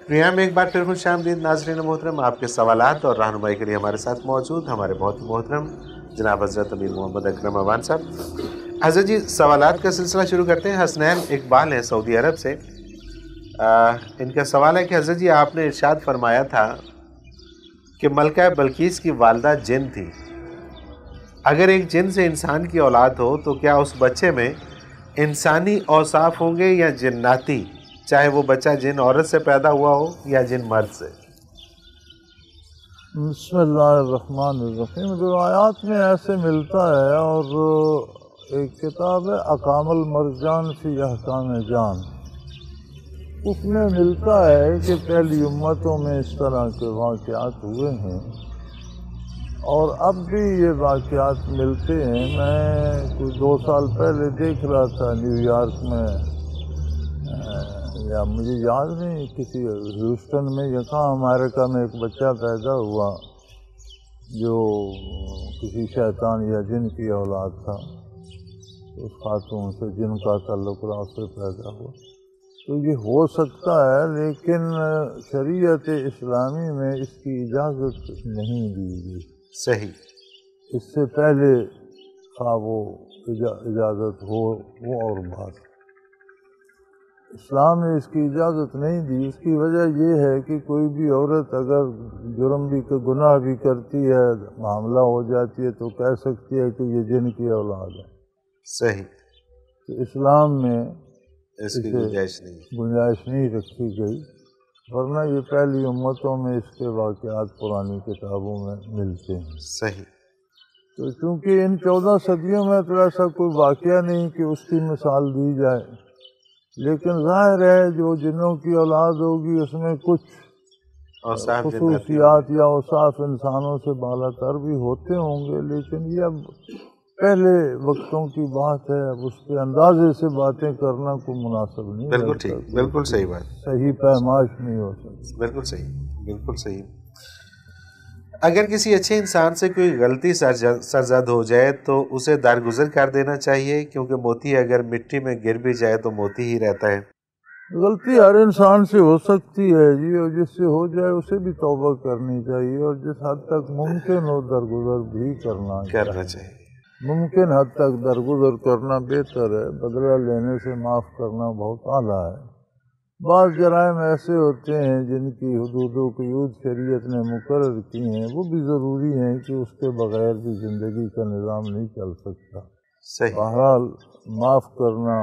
Programme میں ایک بار پھر خوش آمدید ناظرین محترم. آپ کے سوالات اور رہنمائی کے لیے ہمارے ساتھ موجود ہمارے بہت ہی محترم جناب حضرت امیر محمد اکرم اوان صاحب. حضرت جی سوالات کا سلسلہ شروع کرتے ہیں. حسنین اقبال ہیں سعودی عرب سے. ان کا سوال ہے کہ حضرت جی آپ نے ارشاد فرمایا تھا کہ ملکہ بلقیس کی والدہ جن تھی. اگر ایک جن سے انسان کی اولاد ہو تو کیا اس بچے میں انسانی اوصاف ہوں گے یا جناتی، چاہے وہ بچہ جن عورت سے پیدا ہوا ہو یا جن مرد سے؟ بسم اللہ الرحمن الرحیم. روایات میں ایسے ملتا ہے، اور ایک کتاب ہے اقام المرجان فی احکام جان، اس میں ملتا ہے کہ پہلی امتوں میں اس طرح کے واقعات ہوئے ہیں اور اب بھی یہ واقعات ملتے ہیں. میں کوئی 2 سال پہلے دیکھ رہا تھا نیو یارک میں، یا مجھے یاد نہیں، کسی ہیوسٹن میں یا کہاں امریکہ میں ایک بچہ پیدا ہوا جو کسی شیطان یا جن کی اولاد تھا. اس خاتون سے جن کا تعلق رہا، اس سے پیدا ہوا. تو یہ ہو سکتا ہے، لیکن شریعت اسلامی میں اس کی اجازت نہیں دی گئی. صحیح. اس سے پہلے خواہ وہ اجازت ہو وہ اور بات. اسلام نے اس کی اجازت نہیں دی. اس کی وجہ یہ ہے کہ کوئی بھی عورت اگر جرم بھی گناہ بھی کرتی ہے، معاملہ ہو جاتی ہے، تو کہہ سکتی ہے کہ یہ جن کی اولاد ہے. صحیح. تو اسلام میں اس کی گنجائش نہیں رکھی گئی، ورنہ یہ پہلی امتوں میں اس کے واقعات پرانی کتابوں میں ملتے ہیں. صحیح. تو چونکہ ان 14 صدیوں میں تو ایسا کوئی واقعہ نہیں کہ اس کی مثال دی جائے، لیکن ظاہر ہے جو جنوں کی اولاد ہوگی اس میں کچھ خصوصیات یا اوصاف انسانوں سے بالا تر بھی ہوتے ہوں گے. لیکن یہ اب پہلے وقتوں کی بات ہے، اب اس کے اندازے سے باتیں کرنا کوئی مناسب نہیں. بالکل ٹھیک، بالکل صحیح بات. صحیح پیمائش نہیں ہو سکتی. بالکل صحیح، بالکل صحیح. اگر کسی اچھے انسان سے کوئی غلطی سرزد ہو جائے تو اسے درگزر کر دینا چاہیے، کیونکہ موتی اگر مٹی میں گر بھی جائے تو موتی ہی رہتا ہے. غلطی ہر انسان سے ہو سکتی ہے جی، اور جس سے ہو جائے اسے بھی توبہ کرنی چاہیے، اور جس حد تک ممکن ہو درگزر بھی کرنا چاہیے. ممکن حد تک درگزر کرنا بہتر ہے. بدلہ لینے سے معاف کرنا بہت اعلیٰ ہے. بعض جرائم ایسے ہوتے ہیں جن کی حدود و قیود شریعت نے مقرر کی ہیں، وہ بھی ضروری ہیں کہ اس کے بغیر بھی زندگی کا نظام نہیں چل سکتا. بہرحال معاف کرنا،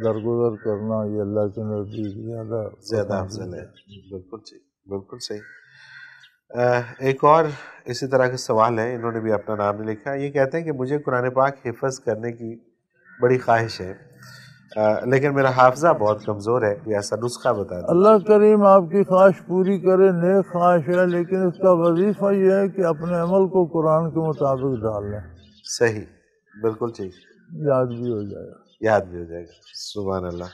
درگزر کرنا، یہ اللہ کے نزدیک زیادہ افضل ہے. بالکل ٹھیک، بالکل صحیح. ایک اور اسی طرح کے سوال ہے، انہوں نے بھی اپنا نام نہیں لکھا. یہ کہتے ہیں کہ مجھے قرآن پاک حفظ کرنے کی بڑی خواہش ہے، لیکن میرا حافظہ بہت کمزور ہے، کوئی ایسا نسخہ بتا دیں. اللہ کریم آپ کی خواہش پوری کرے. نیک خواہش ہے، لیکن اس کا وظیفہ یہ ہے کہ اپنے عمل کو قرآن کے مطابق ڈال لیں. صحیح، بالکل ٹھیک. یاد بھی ہو جائے گا. یاد بھی ہو جائے گا. سبحان اللہ.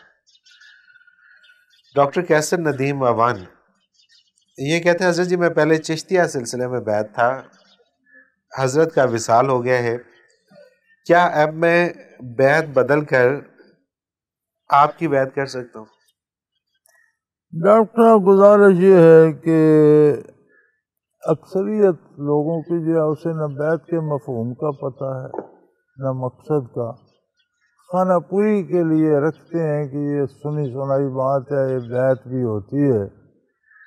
ڈاکٹر کیسر ندیم اوان یہ کہتے ہیں حضرت جی میں پہلے چشتیہ سلسلے میں بیعت تھا، حضرت کا وصال ہو گیا ہے، کیا اب میں بیعت بدل کر آپ کی بیعت کر سکتا ہوں؟ ڈاکٹر گزارش یہ ہے کہ اکثریت لوگوں کی جو ہے اسے نہ بیعت کے مفہوم کا پتہ ہے نہ مقصد کا. خانہ پوری کے لیے رکھتے ہیں کہ یہ سنی سنائی بات ہے، یہ بیعت بھی ہوتی ہے،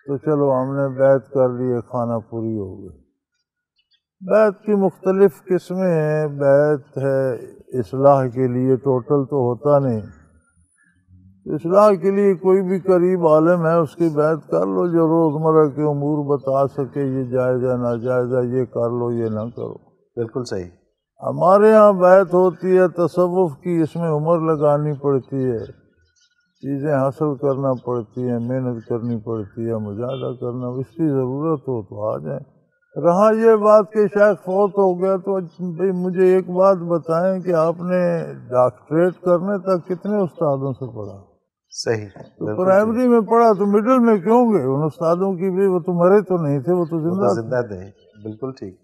تو چلو ہم نے بیعت کر لی، خانہ پوری ہو گئی. بیعت کی مختلف قسمیں ہیں. بیعت ہے اصلاح کے لیے، ٹوٹل تو ہوتا نہیں. اصلاح کے لیے کوئی بھی قریب عالم ہے اس کی بیعت کر لو، جو روزمرہ کے امور بتا سکے، یہ جائز ہے ناجائز ہے، یہ کر لو یہ نہ کرو. بالکل صحیح. ہمارے ہاں بیعت ہوتی ہے تصوف کی، اس میں عمر لگانی پڑتی ہے، چیزیں حاصل کرنا پڑتی ہیں، محنت کرنی پڑتی ہے، مجاہدہ کرنا. اس کی ضرورت ہو تو آ جائیں. رہا یہ بات کہ شیخ فوت ہو گیا، تو بھئی مجھے ایک بات بتائیں کہ آپ نے ڈاکٹریٹ کرنے تک کتنے استادوں سے پڑھا؟ صحیح. تو پرائمری میں پڑھا تو مڈل میں کیوں گئے؟ ان استادوں کی بھی وہ تو مرے تو نہیں تھے، وہ تو زندہ تھے. بالکل ٹھیک.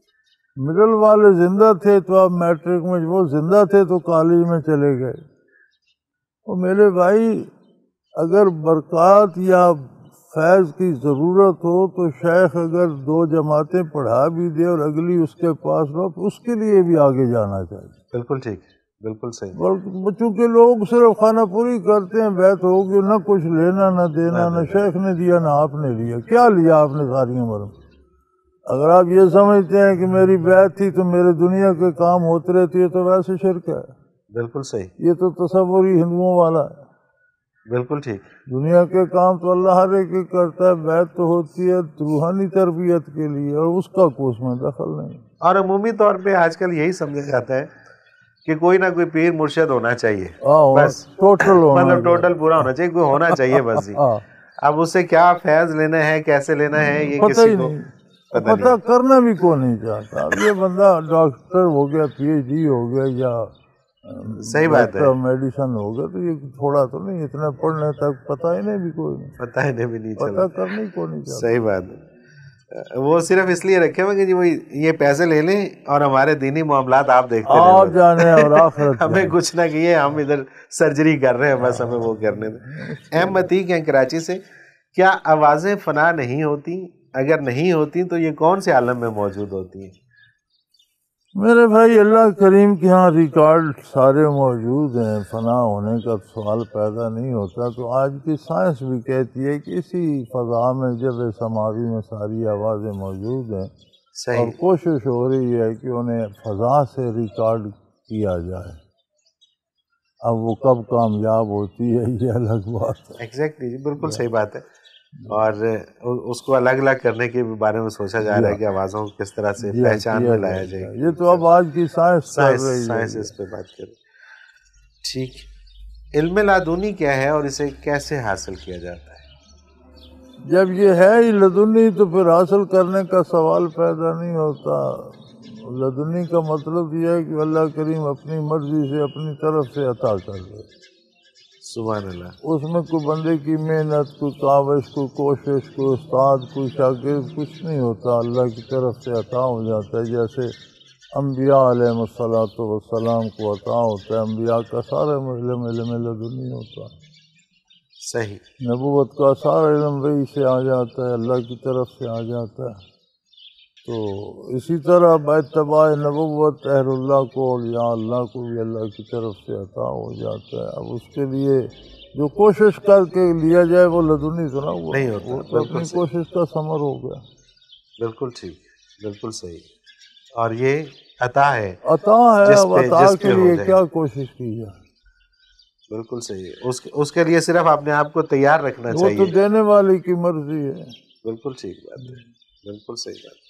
مڈل والے زندہ تھے تو آپ میٹرک میں، وہ زندہ تھے تو کالج میں چلے گئے. اور میرے بھائی اگر برکات یا فیض کی ضرورت ہو تو شیخ اگر 2 جماعتیں پڑھا بھی دے اور اگلی اس کے پاس ہو تو اس کے لیے بھی آگے جانا چاہیے. بالکل ٹھیک، بالکل صحیح. بچوں کے لوگ صرف خانہ پوری کرتے ہیں، بیعت ہوگی نہ کچھ لینا نہ دینا، نہ شیخ نے دیا نہ آپ نے لیا. کیا لیا آپ نے ساری عمر میں؟ اگر آپ یہ سمجھتے ہیں کہ میری بیعت تھی تو میرے دنیا کے کام ہوتے رہتے ہیں تو ویسے شرک ہے. بالکل صحیح. یہ تو تصور ہی ہندوؤں والا ہے. بالکل ٹھیک. دنیا کے کام تو اللہ ہر ایک کرتا ہے، بیعت تو ہوتی ہے روحانی تربیت کے لیے اور اس کا کوئی اس میں دخل نہیں. اور عمومی طور پہ آج کل یہی سمجھا جاتا ہے کہ کوئی نہ کوئی پیر مرشد ہونا چاہیے، بس ٹوٹل ہونا، مطلب ٹوٹل پورا ہونا چاہیے، کوئی ہونا چاہیے بس ہی. اب اس سے کیا فیض لینا ہے، کیسے لینا ہے، یہ پتہ ہی کسی کو نہیں، پتہ کرنا بھی کو نہیں چاہتا. اب یہ بندہ ڈاکٹر ہو گیا، پی ایچ ڈی ہو گیا یا صحیح بات ہے، میڈیسن ہو گیا تو یہ تھوڑا تو نہیں، اتنا پڑھنے تک پتہ ہی نہیں بھی کوئی نہیں، پتہ ہی نہیں بھی نہیں پتہ چلا. کرنے کو نہیں چاہتا. صحیح بات ہے. وہ صرف اس لیے رکھے ہوئے کہ جی وہ یہ پیسے لے لیں اور ہمارے دینی معاملات آپ دیکھتے رہیں، آپ جانے اور آخرت ہمیں کچھ نہ کیے، ہم ادھر سرجری کر رہے ہیں، بس ہمیں وہ کرنے دیں. احمد عتیق ہیں کراچی سے. کیا آوازیں فنا نہیں ہوتی؟ اگر نہیں ہوتی تو یہ کون سے عالم میں موجود ہوتی ہیں؟ میرے بھائی اللہ کریم کے ہاں ریکارڈ سارے موجود ہیں، فنا ہونے کا سوال پیدا نہیں ہوتا. تو آج کی سائنس بھی کہتی ہے کہ اسی فضا میں جب سماوی میں ساری آوازیں موجود ہیں اور کوشش ہو رہی ہے کہ انہیں فضا سے ریکارڈ کیا جائے. اب وہ کب کامیاب ہوتی ہے یہ الگ بات ہے. ایگزیکٹلی، بالکل صحیح بات ہے. اور اس کو الگ الگ کرنے کے بارے میں سوچا جا رہا ہے کہ آوازوں کو کس طرح سے پہچان میں لایا جائے. یہ تو اب آج کی سائنس کر رہی ہے، سائنس اس پہ بات کریں. ٹھیک. علم لدنی کیا ہے اور اسے کیسے حاصل کیا جاتا ہے؟ جب یہ ہے ہی لدنی تو پھر حاصل کرنے کا سوال پیدا نہیں ہوتا. لدنی کا مطلب یہ ہے کہ اللہ کریم اپنی مرضی سے اپنی طرف سے عطا کر دے. سبحان اللہ. اس میں کوئی بندے کی محنت، کوئی کاوش، کوئی کوشش، کوئی استاد، کوئی شاگرد، کچھ نہیں ہوتا. اللہ کی طرف سے عطا ہو جاتا ہے. جیسے انبیاء علیہ السلام کو عطا ہوتا ہے، انبیاء کا سارا علم لدنی ہوتا ہے. صحیح. نبوت کا سارا علم وہی سے آ جاتا ہے، اللہ کی طرف سے آ جاتا ہے. تو اسی طرح باتباع نبوت اہل اللہ کو، اولیاء اللہ کو بھی اللہ کی طرف سے عطا ہو جاتا ہے. اب اس کے لیے جو کوشش کر کے لیا جائے وہ لدنی تو نہ ہوا، نہیں ہوتا. وہ تو اپنی کوشش کا ثمر ہو گیا. بالکل ٹھیک، بالکل صحیح. اور یہ عطا ہے، عطا ہے. اب عطا کے لیے کیا کوشش کی جائے؟ بالکل صحیح. اس کے لیے صرف اپنے آپ کو تیار رکھنا چاہیے. وہ تو دینے والے کی مرضی ہے. بالکل ٹھیک بات ہے، بالکل صحیح بات.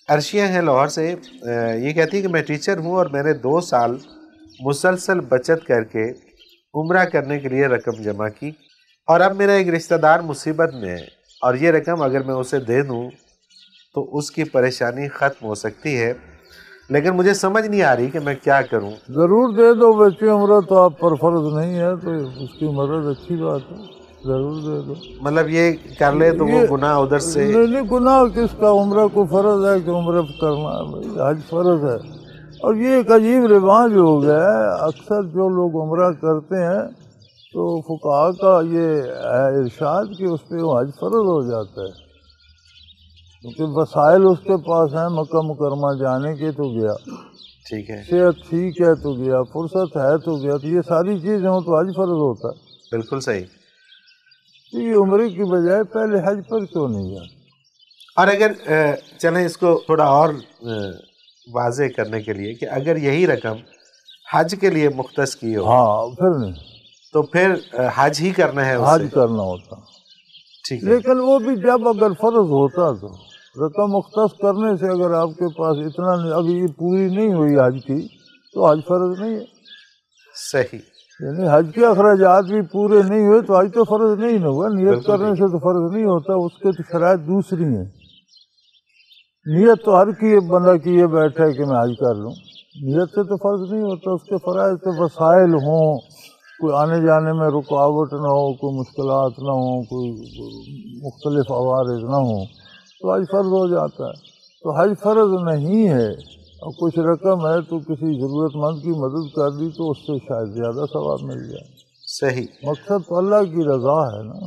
عرشیہ ہیں لاہور سے. یہ کہتی ہے کہ میں ٹیچر ہوں اور میں نے 2 سال مسلسل بچت کر کے عمرہ کرنے کے لیے رقم جمع کی، اور اب میرا ایک رشتہ دار مصیبت میں ہے اور یہ رقم اگر میں اسے دے دوں تو اس کی پریشانی ختم ہو سکتی ہے، لیکن مجھے سمجھ نہیں آ رہی کہ میں کیا کروں. ضرور دے دو. بچے عمرہ تو آپ پر فرض نہیں ہے تو اس کی مدد اچھی بات ہے، ضرور دے دو. مطلب یہ کر لے تو وہ گناہ ادھر سے نہیں. گناہ کس کا؟ عمرہ کو فرض ہے کہ عمرہ کرنا ہے، حج فرض ہے. اور یہ ایک عجیب رواج ہو گیا ہے. اکثر جو لوگ عمرہ کرتے ہیں تو فقہاء کا یہ ارشاد کہ اس پہ وہ حج فرض ہو جاتا ہے، کیونکہ وسائل اس کے پاس ہیں. مکہ مکرمہ جانے کے تو گیا، ٹھیک ہے، صحت ٹھیک ہے تو گیا، فرصت ہے تو گیا. تو یہ ساری چیزیں ہوں تو حج فرض ہوتا ہے. بالکل صحیح. تو یہ عمرے کی بجائے پہلے حج پر کیوں نہیں جاتا؟ اور اگر چلیں اس کو تھوڑا اور واضح کرنے کے لیے کہ اگر یہی رقم حج کے لیے مختص کی ہو، ہاں پھر نہیں، تو پھر حج ہی کرنا ہے، حج کرنا ہوتا. ٹھیک ہے. لیکن وہ بھی جب اگر فرض ہوتا تو رقم مختص کرنے سے اگر آپ کے پاس اتنا ابھی پوری نہیں ہوئی حج کی تو حج فرض نہیں ہے. صحیح. یعنی حج کے اخراجات بھی پورے نہیں ہوئے تو حج تو فرض نہیں نہ ہوا. نیت کرنے سے تو فرض نہیں ہوتا، اس کے تو شرائط دوسری ہیں. نیت تو ہر کی بندہ کیے بیٹھا ہے کہ میں حج کر لوں، نیت سے تو فرض نہیں ہوتا. اس کے فرائض تو وسائل ہوں، کوئی آنے جانے میں رکاوٹ نہ ہو، کوئی مشکلات نہ ہوں، کوئی مختلف عوارض نہ ہوں تو حج فرض ہو جاتا ہے. تو حج فرض نہیں ہے اور کچھ رقم ہے تو کسی ضرورت مند کی مدد کر دی تو اس سے شاید زیادہ ثواب مل جائے. صحیح. مقصد تو اللہ کی رضا ہے نا.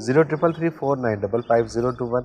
033349555021।